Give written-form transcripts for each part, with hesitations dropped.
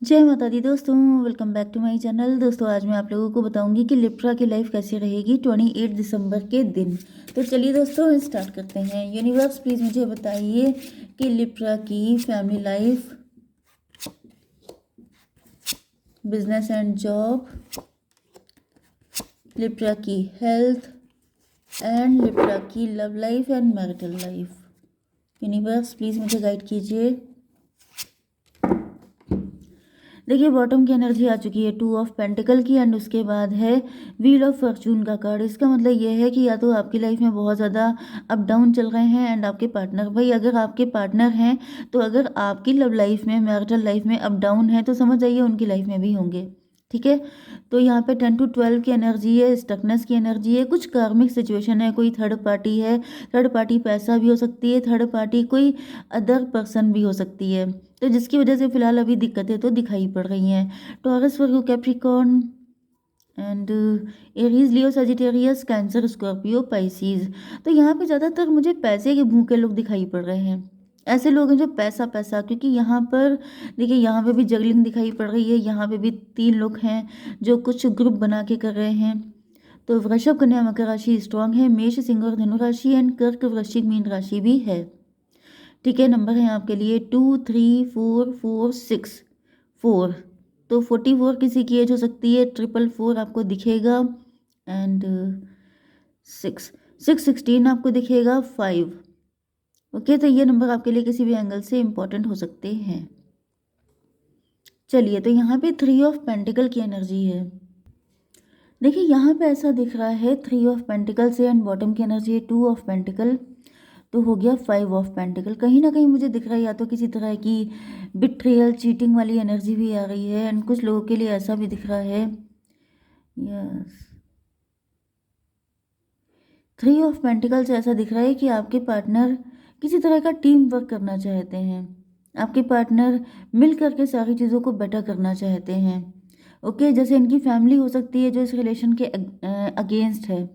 जय माता दी दोस्तों, welcome back to my channel. दोस्तों आज मैं आप लोगों को बताऊंगी कि लिब्रा की लाइफ कैसी रहेगी 28 दिसंबर के दिन। तो चलिए दोस्तों स्टार्ट करते हैं। यूनिवर्स प्लीज़ मुझे बताइए कि लिब्रा की family life, business and job, Libra की हेल्थ एंड लिब्रा की love life and marital life. Universe please मुझे गाइड कीजिए। देखिए बॉटम की एनर्जी आ चुकी है 2 ऑफ पेंटिकल की, एंड उसके बाद है व्हील ऑफ फॉर्चून का कार्ड। इसका मतलब ये है कि या तो आपकी लाइफ में बहुत ज़्यादा अप डाउन चल रहे हैं, एंड आपके पार्टनर, भाई अगर आपके पार्टनर हैं तो अगर आपकी लव लाइफ में, मैरिटल लाइफ में अप डाउन है तो समझ जाइए उनकी लाइफ में भी होंगे। ठीक है, तो यहाँ पे 10 to 12 की एनर्जी है, स्टकनेस की एनर्जी है, कुछ कार्मिक सिचुएशन है, कोई थर्ड पार्टी है, थर्ड पार्टी पैसा भी हो सकती है, थर्ड पार्टी कोई अदर पर्सन भी हो सकती है, तो जिसकी वजह से फिलहाल अभी दिक्कतें तो दिखाई पड़ रही हैं। Taurus, Virgo, Capricorn and Aries, Leo, Sagittarius, cancer, Scorpio, Pisces. तो यहाँ पे ज़्यादातर मुझे पैसे के भूखे लोग दिखाई पड़ रहे हैं। ऐसे लोग हैं जो पैसा पैसा, क्योंकि यहाँ पर देखिए यहाँ पे भी जगलिंग दिखाई पड़ रही है, यहाँ पे भी 3 लोग हैं जो कुछ ग्रुप बना के कर रहे हैं। तो वृषभ, कन्या, मकर राशि स्ट्रांग है, मेष, सिंह और धनु राशि, एंड कर्क, वृश्चिक, मीन राशि भी है। ठीक है, नंबर है आपके लिए 2 3 4 4 6 4। तो 44 किसी की एज हो सकती है, 444 आपको दिखेगा, एंड 6 आपको दिखेगा, 5। ओके, तो ये नंबर आपके लिए किसी भी एंगल से इंपॉर्टेंट हो सकते हैं। चलिए, तो यहाँ पे 3 ऑफ पेंटिकल की एनर्जी है। देखिए यहाँ पे ऐसा दिख रहा है 3 ऑफ पेंटिकल से, एंड बॉटम की एनर्जी है 2 ऑफ पेंटिकल, तो हो गया 5 ऑफ पेंटिकल। कहीं ना कहीं मुझे दिख रहा है या तो किसी तरह की बिट्रियल, चीटिंग वाली एनर्जी भी आ रही है, एंड कुछ लोगों के लिए ऐसा भी दिख रहा है। यस, 3 ऑफ पेंटिकल से ऐसा दिख रहा है कि आपके पार्टनर किसी तरह का टीम वर्क करना चाहते हैं। आपके पार्टनर मिल करके सारी चीज़ों को बेटर करना चाहते हैं। ओके, जैसे इनकी फैमिली हो सकती है जो इस रिलेशन के अगेंस्ट है,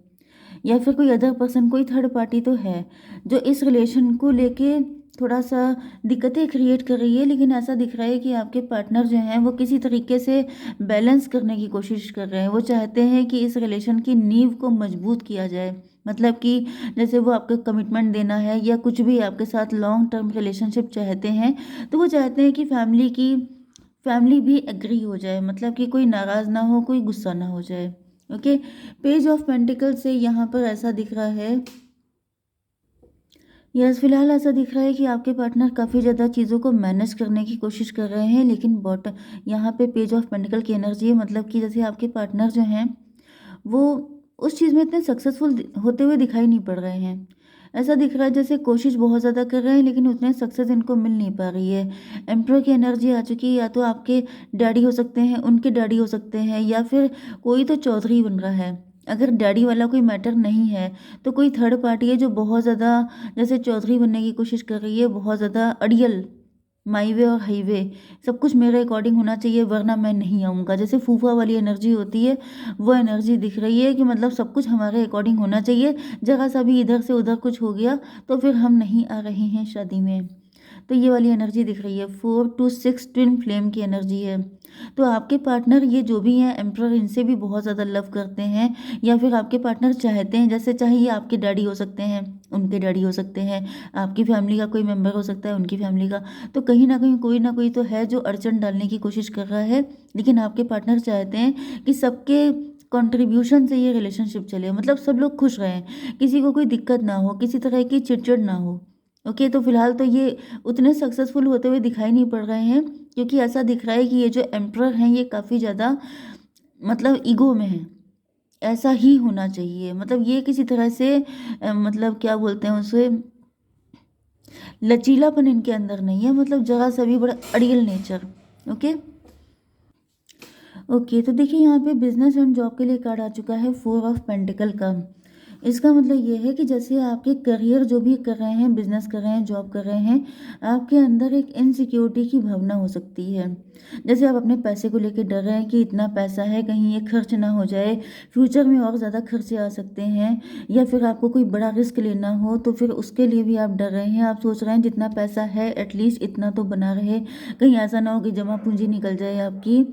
या फिर कोई अदर पर्सन, कोई थर्ड पार्टी तो है जो इस रिलेशन को लेके थोड़ा सा दिक्कतें क्रिएट कर रही है। लेकिन ऐसा दिख रहा है कि आपके पार्टनर जो हैं वो किसी तरीके से बैलेंस करने की कोशिश कर रहे हैं। वो चाहते हैं कि इस रिलेशन की नींव को मजबूत किया जाए, मतलब कि जैसे वो आपको कमिटमेंट देना है या कुछ भी आपके साथ लॉन्ग टर्म रिलेशनशिप चाहते हैं, तो वो चाहते हैं कि फैमिली भी एग्री हो जाए, मतलब कि कोई नाराज़ ना हो, कोई गुस्सा ना हो जाए। ओके, पेज ऑफ पेंटिकल से यहाँ पर ऐसा दिख रहा है, यस, फिलहाल ऐसा दिख रहा है कि आपके पार्टनर काफ़ी ज़्यादा चीज़ों को मैनेज करने की कोशिश कर रहे हैं, लेकिन यहाँ पे पेज ऑफ पेंटिकल की एनर्जी है, मतलब कि जैसे आपके पार्टनर जो हैं वो उस चीज़ में इतने सक्सेसफुल होते हुए दिखाई नहीं पड़ रहे हैं। ऐसा दिख रहा है जैसे कोशिश बहुत ज़्यादा कर रहे हैं लेकिन उतने सक्सेस इनको मिल नहीं पा रही है। एम्प्रोर की एनर्जी आ चुकी है, या तो आपके डैडी हो सकते हैं, उनके डैडी हो सकते हैं, या फिर कोई तो चौधरी बन रहा है। अगर डैडी वाला कोई मैटर नहीं है तो कोई थर्ड पार्टी है जो बहुत ज़्यादा जैसे चौधरी बनने की कोशिश कर रही है, बहुत ज़्यादा अड़ियल, माई वे और हाईवे, सब कुछ मेरे अकॉर्डिंग होना चाहिए वरना मैं नहीं आऊँगा, जैसे फूफा वाली एनर्जी होती है, वो एनर्जी दिख रही है कि मतलब सब कुछ हमारे अकॉर्डिंग होना चाहिए, जरा सा भी इधर से उधर कुछ हो गया तो फिर हम नहीं आ रहे हैं शादी में। तो ये वाली एनर्जी दिख रही है। 4 to 6 ट्विन फ्लेम की एनर्जी है। तो आपके पार्टनर ये जो भी हैं एम्प्रर, इनसे भी बहुत ज़्यादा लव करते हैं, या फिर आपके पार्टनर चाहते हैं, जैसे चाहे ये आपके डैडी हो सकते हैं, उनके डैडी हो सकते हैं, आपकी फैमिली का कोई मेंबर हो सकता है, उनकी फैमिली का, तो कहीं ना कोई तो है जो अड़चन डालने की कोशिश कर रहा है। लेकिन आपके पार्टनर चाहते हैं कि सबके कंट्रीब्यूशन से ये रिलेशनशिप चले, मतलब सब लोग खुश रहें, किसी को कोई दिक्कत ना हो, किसी तरह की चिड़चिड़ ना हो। ओके, तो फिलहाल तो ये उतने सक्सेसफुल होते हुए दिखाई नहीं पड़ रहे हैं, क्योंकि ऐसा दिख रहा है कि ये जो एम्प्रर हैं ये काफ़ी ज़्यादा मतलब ईगो में है। ऐसा ही होना चाहिए, मतलब ये किसी तरह से मतलब क्या बोलते हैं उसे, लचीलापन इनके अंदर नहीं है, मतलब जरा सा भी बड़ा अड़ियल नेचर। ओके, ओके, तो देखिए यहाँ पे बिजनेस एंड जॉब के लिए कार्ड आ चुका है 4 ऑफ पेंटिकल का। इसका मतलब ये है कि जैसे आपके करियर जो भी कर रहे हैं, बिज़नेस कर रहे हैं, जॉब कर रहे हैं, आपके अंदर एक इनसिक्योरिटी की भावना हो सकती है। जैसे आप अपने पैसे को लेके डर रहे हैं कि इतना पैसा है, कहीं ये खर्च ना हो जाए, फ्यूचर में और ज़्यादा खर्चे आ सकते हैं, या फिर आपको कोई बड़ा रिस्क लेना हो, तो फिर उसके लिए भी आप डर रहे हैं। आप सोच रहे हैं जितना पैसा है एटलीस्ट इतना तो बना रहे, कहीं ऐसा ना हो कि जमा पूँजी निकल जाए आपकी।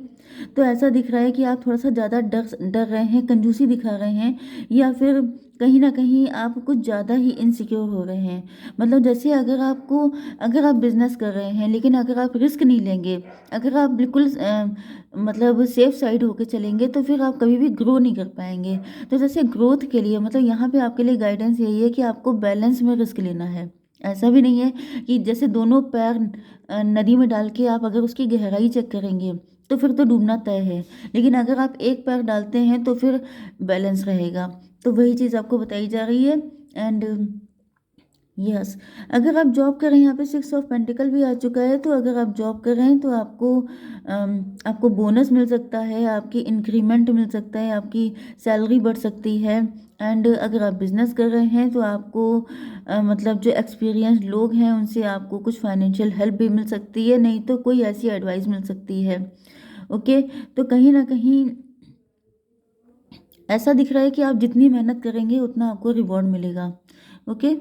तो ऐसा दिख रहा है कि आप थोड़ा-सा ज़्यादा डर डर रहे हैं, कंजूसी दिखा रहे हैं, या फिर कहीं न कहीं आप कुछ ज़्यादा ही इनसिक्योर हो रहे हैं। मतलब जैसे अगर आप बिज़नेस कर रहे हैं, लेकिन अगर आप रिस्क नहीं लेंगे, अगर आप बिल्कुल मतलब सेफ साइड होके चलेंगे, तो फिर आप कभी भी ग्रो नहीं कर पाएँगे। तो जैसे ग्रोथ के लिए मतलब यहाँ पे आपके लिए गाइडेंस यही है कि आपको बैलेंस में रिस्क लेना है। ऐसा भी नहीं है कि जैसे दोनों पैर नदी में डाल के आप अगर उसकी गहराई चेक करेंगे, तो फिर तो डूबना तय है। लेकिन अगर आप एक पैर डालते हैं तो फिर बैलेंस रहेगा। तो वही चीज़ आपको बताई जा रही है। एंड यस, अगर आप जॉब कर रहे हैं, यहाँ पे 6 ऑफ पेंटिकल भी आ चुका है, तो अगर आप जॉब कर रहे हैं तो आपको बोनस मिल सकता है, आपकी इंक्रीमेंट मिल सकता है, आपकी सैलरी बढ़ सकती है। एंड अगर आप बिज़नेस कर रहे हैं तो आपको मतलब जो एक्सपीरियंस्ड लोग हैं उनसे आपको कुछ फाइनेंशियल हेल्प भी मिल सकती है, नहीं तो कोई ऐसी एडवाइस मिल सकती है। ओके, तो कहीं न कहीं ऐसा दिख रहा है कि आप जितनी मेहनत करेंगे उतना आपको रिवॉर्ड मिलेगा। ओके?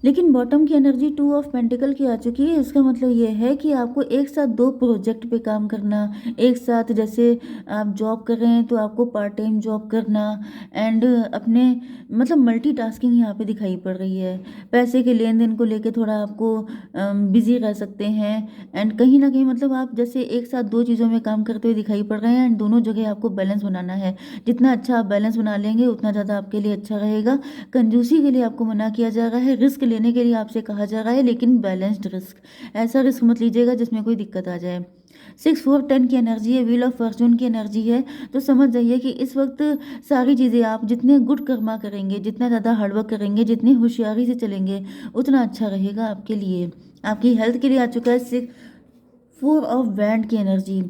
लेकिन बॉटम की एनर्जी 2 ऑफ पेंटिकल की आ चुकी है। इसका मतलब ये है कि आपको एक साथ 2 प्रोजेक्ट पे काम करना, एक साथ जैसे आप जॉब कर रहे हैं तो आपको पार्ट टाइम जॉब करना, एंड अपने मतलब मल्टीटास्किंग यहाँ पे दिखाई पड़ रही है। पैसे के लेन-देन को लेके थोड़ा आपको बिज़ी रह सकते हैं, एंड कहीं न कहीं मतलब आप जैसे एक साथ 2 चीज़ों में काम करते हुए दिखाई पड़ रहे हैं, एंड दोनों जगह आपको बैलेंस बनाना है। जितना अच्छा आप बैलेंस बना लेंगे उतना ज़्यादा आपके लिए अच्छा रहेगा। कंजूसी के लिए आपको मना किया जा रहा है, रिस्क लेने के लिए आपसे कहा जा रहा है, लेकिन बैलेंस्ड रिस्क। ऐसा रिस्क मत लीजिएगा जिसमें कोई दिक्कत आ जाए। 6 4 10 की एनर्जी है, व्हील ऑफ फॉर्च्यून की एनर्जी है। तो समझ जाइए कि इस वक्त सारी चीज़ें आप जितने गुड कर्मा करेंगे, जितना ज़्यादा हार्डवर्क करेंगे, जितनी होशियारी से चलेंगे, उतना अच्छा रहेगा आपके लिए। आपकी हेल्थ के लिए आ चुका है 4 ऑफ वैंड की एनर्जी।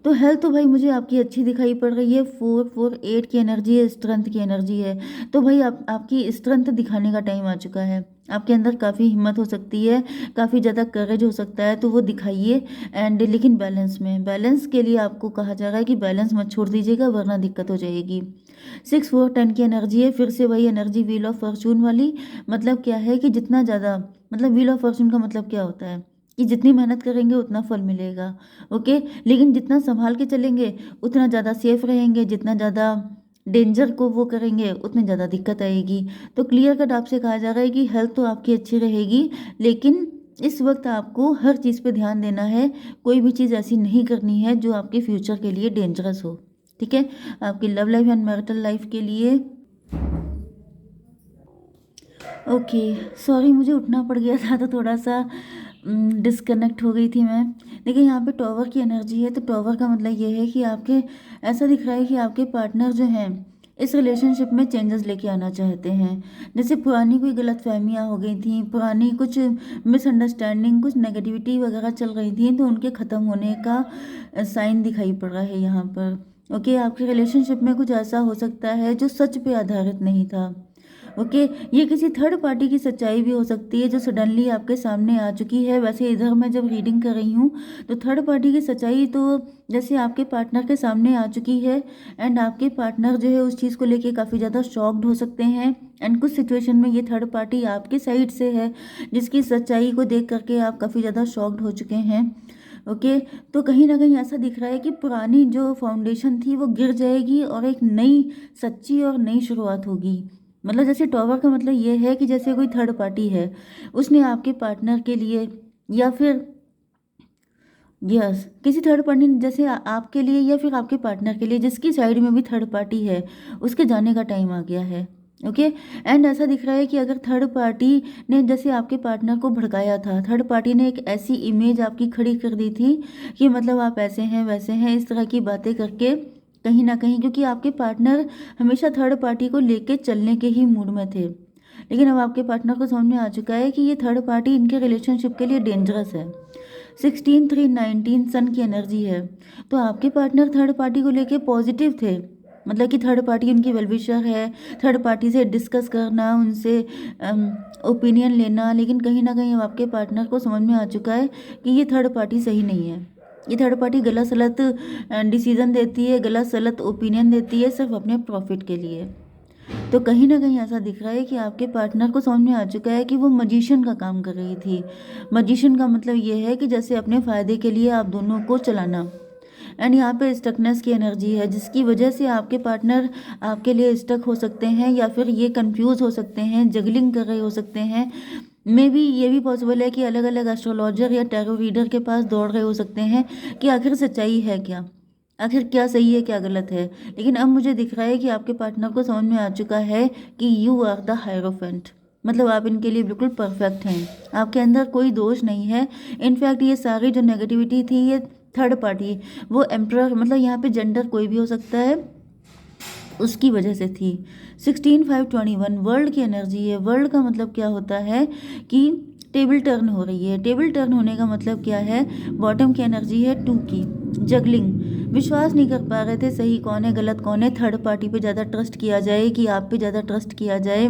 तो हेल्थ तो भाई मुझे आपकी अच्छी दिखाई पड़ रही है। 4 4 8 की एनर्जी है, स्ट्रेंथ की एनर्जी है। तो भाई आपकी स्ट्रेंथ दिखाने का टाइम आ चुका है। आपके अंदर काफ़ी हिम्मत हो सकती है, काफ़ी ज़्यादा करेज हो सकता है, तो वो दिखाइए। एंड लेकिन बैलेंस के लिए आपको कहा जा रहा है कि बैलेंस मत छोड़ दीजिएगा, वरना दिक्कत हो जाएगी। 6 4 10 की एनर्जी है, फिर से वही एनर्जी व्हील ऑफ फॉर्च्यून वाली। मतलब क्या है कि जितना ज़्यादा मतलब व्हील ऑफ फॉर्च्यून का मतलब क्या होता है कि जितनी मेहनत करेंगे उतना फल मिलेगा। ओके, लेकिन जितना संभाल के चलेंगे उतना ज़्यादा सेफ रहेंगे, जितना ज़्यादा डेंजर को वो करेंगे उतनी ज़्यादा दिक्कत आएगी। तो क्लियर कट आपसे कहा जा रहा है कि हेल्थ तो आपकी अच्छी रहेगी, लेकिन इस वक्त आपको हर चीज़ पे ध्यान देना है। कोई भी चीज़ ऐसी नहीं करनी है जो आपके फ्यूचर के लिए डेंजरस हो। ठीक है? आपकी love life and marital life के लिए ओके, सॉरी मुझे उठना पड़ गया था, तो थोड़ा-सा डिस्कनेक्ट हो गई थी मैं। देखिए यहाँ पे टॉवर की एनर्जी है, तो टॉवर का मतलब ये है कि आपके ऐसा दिख रहा है कि आपके पार्टनर जो हैं, इस रिलेशनशिप में चेंजेस लेके आना चाहते हैं। जैसे पुरानी कोई गलतफ़हमियाँ हो गई थी, पुरानी कुछ मिसअंडरस्टैंडिंग, कुछ नेगेटिविटी वगैरह चल रही थी, तो उनके ख़त्म होने का साइन दिखाई पड़ रहा है यहाँ पर। ओके, आपके रिलेशनशिप में कुछ ऐसा हो सकता है जो सच पे आधारित नहीं था। ओके, ये किसी थर्ड पार्टी की सच्चाई भी हो सकती है जो सडनली आपके सामने आ चुकी है। वैसे इधर मैं जब रीडिंग कर रही हूँ तो थर्ड पार्टी की सच्चाई तो जैसे आपके पार्टनर के सामने आ चुकी है, एंड आपके पार्टनर जो है उस चीज़ को लेके काफ़ी ज़्यादा शॉक्ड हो सकते हैं। एंड कुछ सिचुएशन में ये थर्ड पार्टी आपकी साइड से है, जिसकी सच्चाई को देख करके आप काफ़ी ज़्यादा शॉक्ड हो चुके हैं। ओके, तो कहीं ना कहीं ऐसा दिख रहा है कि पुरानी जो फाउंडेशन थी वो गिर जाएगी और एक नई सच्ची और नई शुरुआत होगी। मतलब जैसे टॉवर का मतलब ये है कि जैसे कोई थर्ड पार्टी है, उसने आपके पार्टनर के लिए या फिर यस किसी थर्ड पार्टी ने जैसे आपके लिए या फिर आपके पार्टनर के लिए, जिसकी साइड में भी थर्ड पार्टी है, उसके जाने का टाइम आ गया है। ओके, एंड ऐसा दिख रहा है कि अगर थर्ड पार्टी ने जैसे आपके पार्टनर को भड़काया था, थर्ड पार्टी ने एक ऐसी इमेज आपकी खड़ी कर दी थी कि मतलब आप ऐसे हैं वैसे हैं, इस तरह की बातें करके कहीं ना कहीं, क्योंकि आपके पार्टनर हमेशा थर्ड पार्टी को लेके चलने के ही मूड में थे, लेकिन अब आपके पार्टनर को समझ में आ चुका है कि ये थर्ड पार्टी इनके रिलेशनशिप के लिए डेंजरस है। 16 3 19 सन की एनर्जी है। तो आपके पार्टनर थर्ड पार्टी को लेके पॉजिटिव थे, मतलब कि थर्ड पार्टी उनकी वेलविशर है, थर्ड पार्टी से डिस्कस करना, उनसे ओपिनियन लेना, लेकिन कहीं ना कहीं अब आपके पार्टनर को समझ में आ चुका है कि ये थर्ड पार्टी सही नहीं है। ये थर्ड पार्टी गलत सलत डिसीजन देती है, गलत सलत ओपिनियन देती है सिर्फ अपने प्रॉफिट के लिए। तो कहीं ना कहीं ऐसा दिख रहा है कि आपके पार्टनर को समझ में आ चुका है कि वो मजिशियन का काम कर रही थी। मजिशियन का मतलब ये है कि जैसे अपने फ़ायदे के लिए आप दोनों को चलाना। एंड यहाँ पे स्टकनेस की एनर्जी है, जिसकी वजह से आपके पार्टनर आपके लिए स्टक हो सकते हैं, या फिर ये कंफ्यूज हो सकते हैं, जगलिंग कर रहे हो सकते हैं। मे बी ये भी पॉसिबल है कि अलग अलग एस्ट्रोलॉजर या टैरो रीडर के पास दौड़ रहे हो सकते हैं कि आखिर सच्चाई है क्या, आखिर क्या सही है क्या गलत है। लेकिन अब मुझे दिख रहा है कि आपके पार्टनर को समझ में आ चुका है कि यू आर द हायरोफेंट, मतलब आप इनके लिए बिल्कुल परफेक्ट हैं, आपके अंदर कोई दोष नहीं है। इनफैक्ट ये सारी जो नेगेटिविटी थी, ये थर्ड पार्टी, वो एम्प्रर, मतलब यहाँ पे जेंडर कोई भी हो सकता है, उसकी वजह से थी। 16/5/21 वर्ल्ड की एनर्जी है। वर्ल्ड का मतलब क्या होता है कि टेबल टर्न हो रही है। टेबल टर्न होने का मतलब क्या है, बॉटम की एनर्जी है 2 की, जगलिंग, विश्वास नहीं कर पा रहे थे सही कौन है गलत कौन है, थर्ड पार्टी पे ज़्यादा ट्रस्ट किया जाए कि आप पे ज़्यादा ट्रस्ट किया जाए।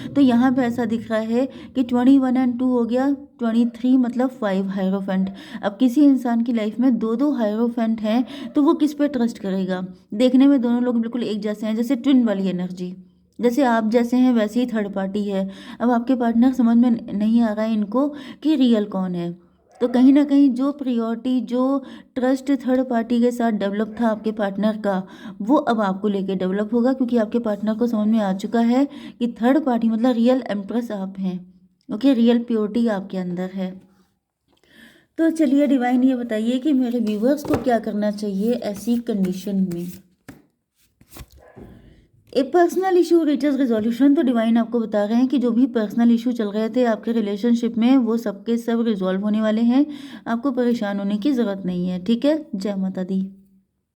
तो यहाँ पे ऐसा दिख रहा है कि 21 एंड 2 हो गया 23, मतलब 5 हायरोफेंट। अब किसी इंसान की लाइफ में दो दो हायरोफेंट हैं तो वो किस पे ट्रस्ट करेगा। देखने में दोनों लोग बिल्कुल एक जैसे हैं, जैसे ट्विन वाली एनर्जी, जैसे आप जैसे हैं वैसे ही थर्ड पार्टी है। अब आपके पार्टनर समझ में नहीं आ रहा है इनको कि रियल कौन है। तो कहीं ना कहीं जो प्रियोरिटी, जो ट्रस्ट थर्ड पार्टी के साथ डेवलप था आपके पार्टनर का, वो अब आपको लेके डेवलप होगा, क्योंकि आपके पार्टनर को समझ में आ चुका है कि थर्ड पार्टी मतलब रियल एम्प्रेस आप हैं। ओके, रियल प्योरिटी आपके अंदर है। तो चलिए डिवाइन ये बताइए कि मेरे व्यूवर्स को क्या करना चाहिए ऐसी कंडीशन में। एक पर्सनल इशू रीचेस रिजोल्यूशन। तो डिवाइन आपको बता रहे हैं कि जो भी पर्सनल इशू चल रहे थे आपके रिलेशनशिप में, वो सबके सब रिजॉल्व होने वाले हैं। आपको परेशान होने की ज़रूरत नहीं है। ठीक है, जय माता दी।